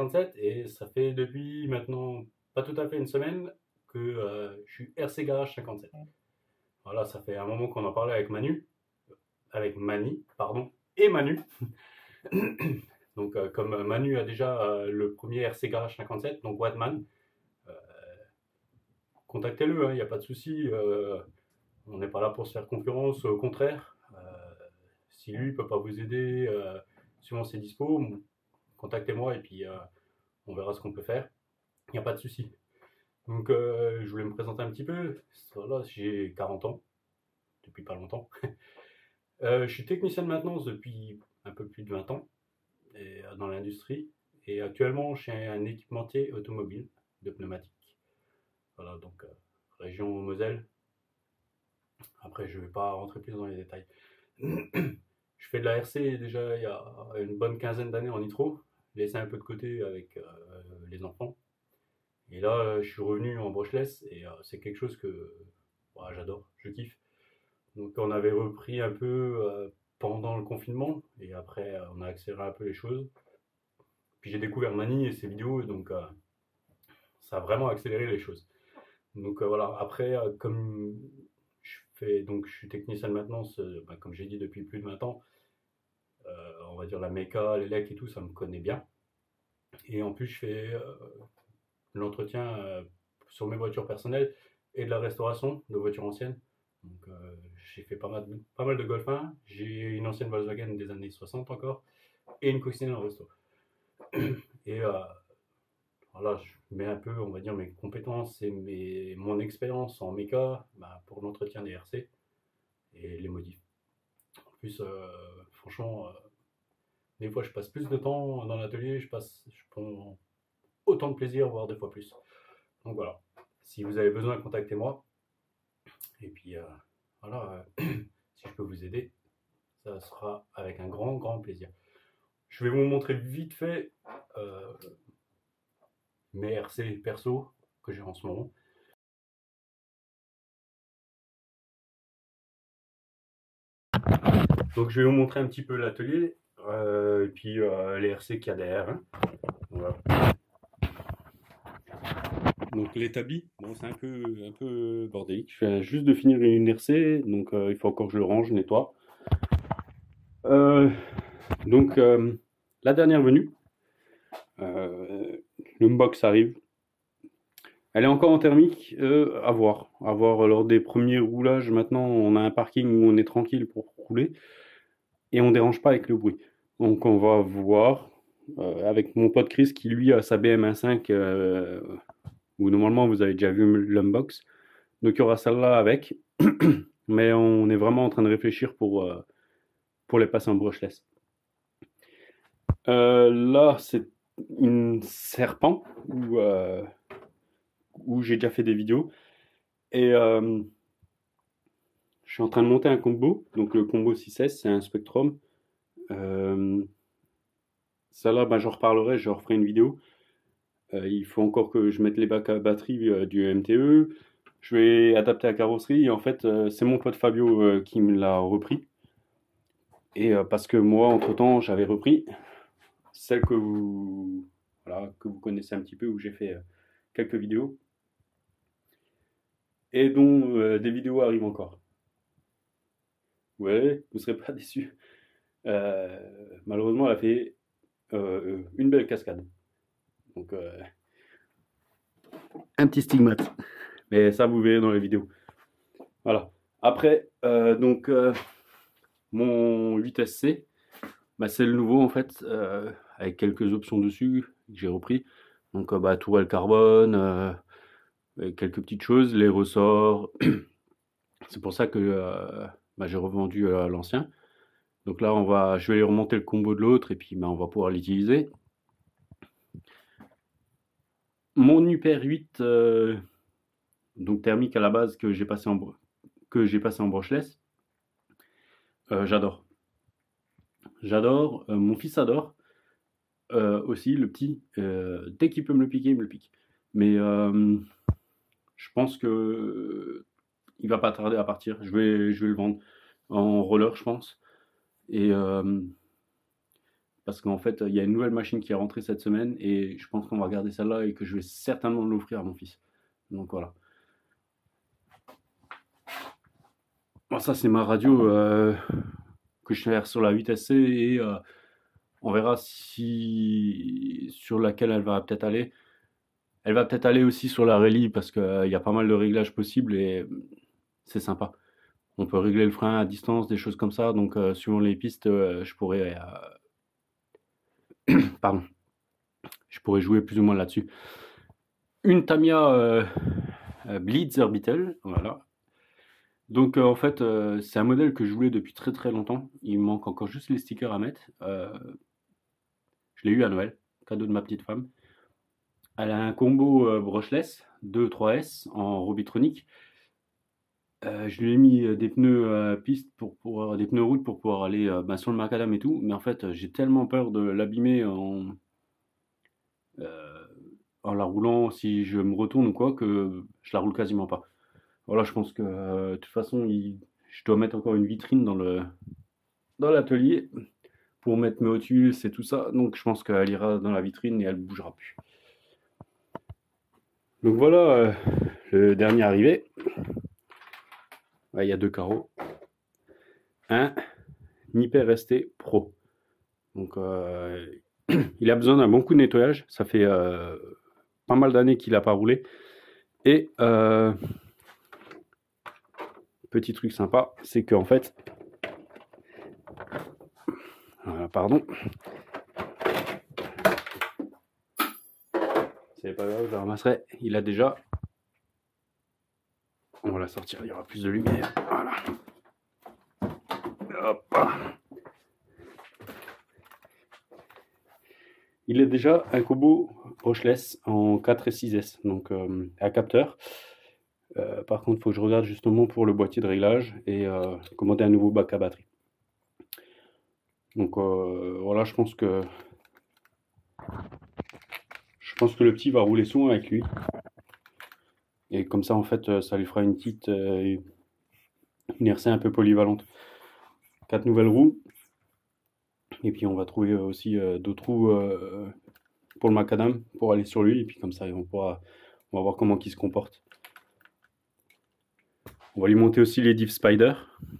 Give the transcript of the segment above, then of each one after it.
57 et ça fait depuis maintenant pas tout à fait une semaine que je suis RC Garage 57. Voilà, ça fait un moment qu'on en parlait avec Mani, pardon, et Manu. Donc comme Manu a déjà le premier RC Garage 57, donc Wattman, euh, contactez-le, il n'y a pas de souci. On n'est pas là pour se faire concurrence, au contraire. Si lui ne peut pas vous aider suivant ses dispos, contactez-moi et puis on verra ce qu'on peut faire. Il n'y a pas de souci. Donc je voulais me présenter un petit peu. Voilà, j'ai 40 ans, depuis pas longtemps. Je suis technicien de maintenance depuis un peu plus de 20 ans et, dans l'industrie. Et actuellement, je suis un équipementier automobile de pneumatiques. Voilà, donc région Moselle. Après, je ne vais pas rentrer plus dans les détails. Je fais de la RC déjà il y a une bonne quinzaine d'années en nitro, laissé un peu de côté avec les enfants. Et là, je suis revenu en brushless et c'est quelque chose que j'adore, je kiffe. Donc on avait repris un peu pendant le confinement et après on a accéléré un peu les choses. Puis j'ai découvert Mani et ses vidéos et donc ça a vraiment accéléré les choses. Donc voilà, après comme je suis technicien de maintenance, comme j'ai dit depuis plus de 20 ans, on va dire la méca, l'élec et tout, ça me connaît bien. Et en plus je fais l'entretien sur mes voitures personnelles et de la restauration de voitures anciennes. Donc j'ai fait pas mal de Golf 1. J'ai une ancienne Volkswagen des années 60 encore et une coccinelle en resto. Et voilà, je mets un peu, on va dire, mes compétences et mon expérience en méca pour l'entretien des RC et les modifs. En plus, franchement, des fois je passe plus de temps dans l'atelier, je prends autant de plaisir, voire deux fois plus. Donc voilà, si vous avez besoin, contactez-moi. Et puis voilà, si je peux vous aider, ça sera avec un grand, grand plaisir. Je vais vous montrer vite fait mes RC perso que j'ai en ce moment. Donc je vais vous montrer un petit peu l'atelier et puis les RC qu'il y a derrière. Hein. Voilà. Donc l'établi, bon, c'est un peu bordélique. Je viens juste de finir une RC, donc il faut encore que je le range, je nettoie. Donc la dernière venue, le box arrive. Elle est encore en thermique, à voir. À voir lors des premiers roulages. Maintenant, on a un parking où on est tranquille pour rouler et on ne dérange pas avec le bruit. Donc, on va voir avec mon pote Chris qui lui a sa BM1.5 où normalement vous avez déjà vu l'unbox. Donc, il y aura celle-là avec. Mais on est vraiment en train de réfléchir pour les passer en brushless. Là, c'est une serpent où j'ai déjà fait des vidéos. Et je suis en train de monter un combo. Donc le combo 6S, c'est un Spectrum. Ça là, j'en reparlerai, je referai une vidéo. Il faut encore que je mette les bacs à batterie du MTE. Je vais adapter la carrosserie. Et en fait, c'est mon pote Fabio qui me l'a repris. Et parce que moi, entre-temps, j'avais repris celle que vous connaissez un petit peu, où j'ai fait quelques vidéos. Et dont des vidéos arrivent encore. Ouais, vous ne serez pas déçus. Malheureusement, elle a fait une belle cascade. Donc, un petit stigmate. Mais ça, vous verrez dans les vidéos. Voilà. Après, mon 8SC, c'est le nouveau en fait, avec quelques options dessus que j'ai repris. Donc, tourelle carbone, quelques petites choses, les ressorts. C'est pour ça que j'ai revendu l'ancien. Donc là, je vais remonter le combo de l'autre et puis on va pouvoir l'utiliser. Mon Hyper 8, donc thermique à la base, que j'ai passé en brushless, j'adore. J'adore, mon fils adore aussi, le petit. Dès qu'il peut me le piquer, il me le pique. Mais je pense que il va pas tarder à partir. Je vais le vendre en roller, je pense. Et parce qu'en fait, il y a une nouvelle machine qui est rentrée cette semaine et je pense qu'on va garder celle-là et que je vais certainement l'offrir à mon fils. Donc voilà. Bon, ça, c'est ma radio que je gère sur la 8SC et on verra si sur laquelle elle va peut-être aller. Elle va peut-être aller aussi sur la rallye parce qu'il y a pas mal de réglages possibles et c'est sympa. On peut régler le frein à distance, des choses comme ça. Donc, suivant les pistes, je pourrais, pardon, je pourrais jouer plus ou moins là-dessus. Une Tamiya Blitzer Beetle, voilà. Donc, en fait, c'est un modèle que je voulais depuis très très longtemps. Il me manque encore juste les stickers à mettre. Je l'ai eu à Noël, cadeau de ma petite femme. Elle a un combo brushless 2-3S en Robitronic. Je lui ai mis des pneus piste des pneus route pour pouvoir aller sur le macadam et tout, mais en fait j'ai tellement peur de l'abîmer euh, en la roulant si je me retourne ou quoi que je la roule quasiment pas. Voilà, je pense que de toute façon je dois mettre encore une vitrine dans l'atelier pour mettre mes Otus et tout ça, donc je pense qu'elle ira dans la vitrine et elle bougera plus. Donc voilà le dernier arrivé. Il y a deux carreaux. Un Nipper ST Pro. Donc il a besoin d'un bon coup de nettoyage. Ça fait pas mal d'années qu'il n'a pas roulé. Et petit truc sympa, c'est qu'en fait, pardon, c'est pas grave, je le ramasserai. Il a déjà, on va la sortir, il y aura plus de lumière. Voilà. Hop. Il est déjà un combo brushless en 4 et 6S, donc à capteur. Par contre, il faut que je regarde justement pour le boîtier de réglage et commander un nouveau bac à batterie. Donc voilà, je pense que le petit va rouler souvent avec lui. Et comme ça, en fait, ça lui fera une petite une RC un peu polyvalente. 4 nouvelles roues. Et puis on va trouver aussi d'autres roues pour le macadam pour aller sur lui. Et puis comme ça, on va voir comment il se comporte. On va lui monter aussi les diff spider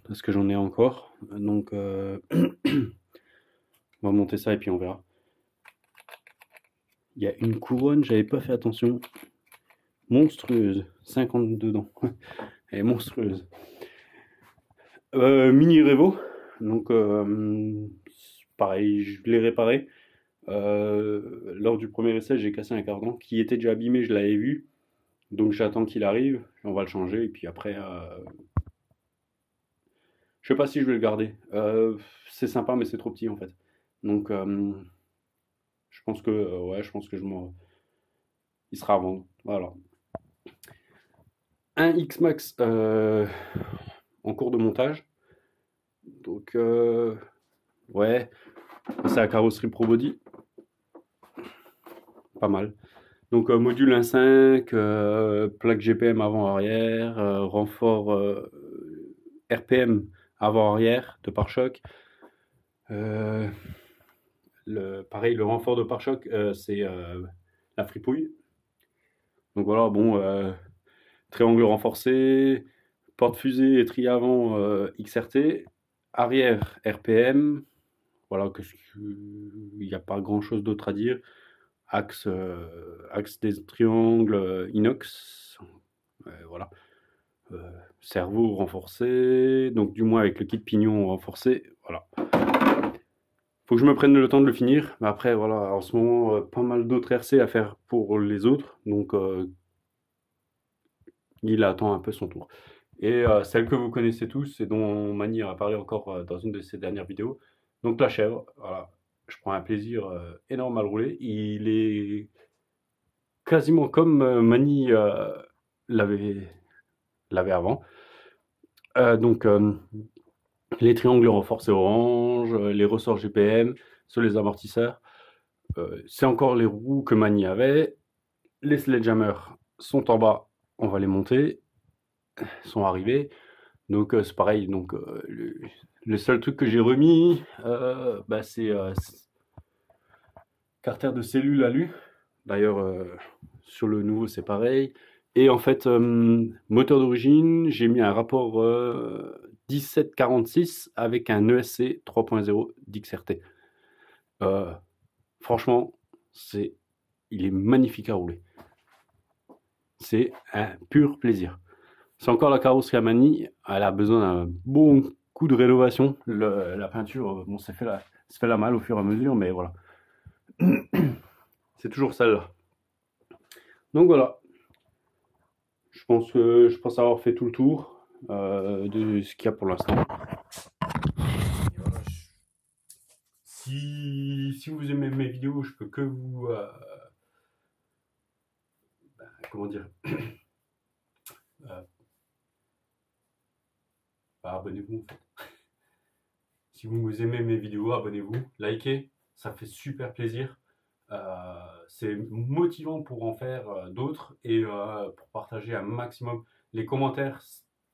parce que j'en ai encore. Donc on va monter ça et puis on verra. Il y a une couronne, j'avais pas fait attention. Monstrueuse, 52 dents. Elle est monstrueuse. Mini Revo, donc pareil, je l'ai réparé. Lors du premier essai, j'ai cassé un cardan qui était déjà abîmé, je l'avais vu. Donc j'attends qu'il arrive, on va le changer et puis après, je sais pas si je vais le garder. C'est sympa, mais c'est trop petit en fait. Donc je pense que ouais, il sera à vendre. Voilà. Un X-Max en cours de montage. Donc ouais, c'est la carrosserie Pro Body. Pas mal. Donc module 1.5, plaque GPM avant-arrière, renfort RPM avant-arrière de pare-choc. Pareil, le renfort de pare-choc, c'est la fripouille. Donc voilà, bon, triangle renforcé, porte-fusée et tri avant XRT, arrière RPM. Voilà, il n'y a pas grand-chose d'autre à dire. Axe des triangles inox, voilà. Cerveau renforcé, donc du moins avec le kit pignon renforcé, voilà. Faut que je me prenne le temps de le finir, mais après voilà, en ce moment pas mal d'autres RC à faire pour les autres, donc il attend un peu son tour. Et celle que vous connaissez tous et dont Mani a parlé encore dans une de ses dernières vidéos, donc la chèvre, voilà. Je prends un plaisir énorme à le rouler. Il est quasiment comme Mani l'avait avant. Donc les triangles renforcés orange, les ressorts GPM sur les amortisseurs. C'est encore les roues que Mani avait. Les sledgehammers sont en bas, on va les monter, sont arrivés. Donc c'est pareil. Donc le seul truc que j'ai remis, c'est Carter de cellule alu. D'ailleurs, sur le nouveau, c'est pareil. Et en fait, moteur d'origine, j'ai mis un rapport 1746 avec un ESC 3.0 d'XRT. Franchement, il est magnifique à rouler. C'est un pur plaisir. C'est encore la carrosserie Amani. Elle a besoin d'un bon coup de rénovation. La peinture, bon, ça fait la malle au fur et à mesure, mais voilà. C'est toujours celle-là. Donc voilà. Je pense avoir fait tout le tour de ce qu'il y a pour l'instant. Voilà, si vous aimez mes vidéos, je peux que vous comment dire abonnez-vous en fait. Si vous aimez mes vidéos, abonnez-vous, likez, ça fait super plaisir. C'est motivant pour en faire d'autres et pour partager un maximum. Les commentaires,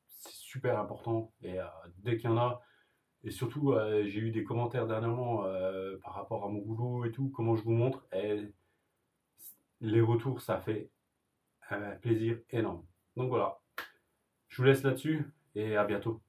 c'est super important et dès qu'il y en a, et surtout j'ai eu des commentaires dernièrement par rapport à mon boulot et tout, comment je vous montre, et les retours, ça fait un plaisir énorme. Donc voilà, je vous laisse là-dessus et à bientôt.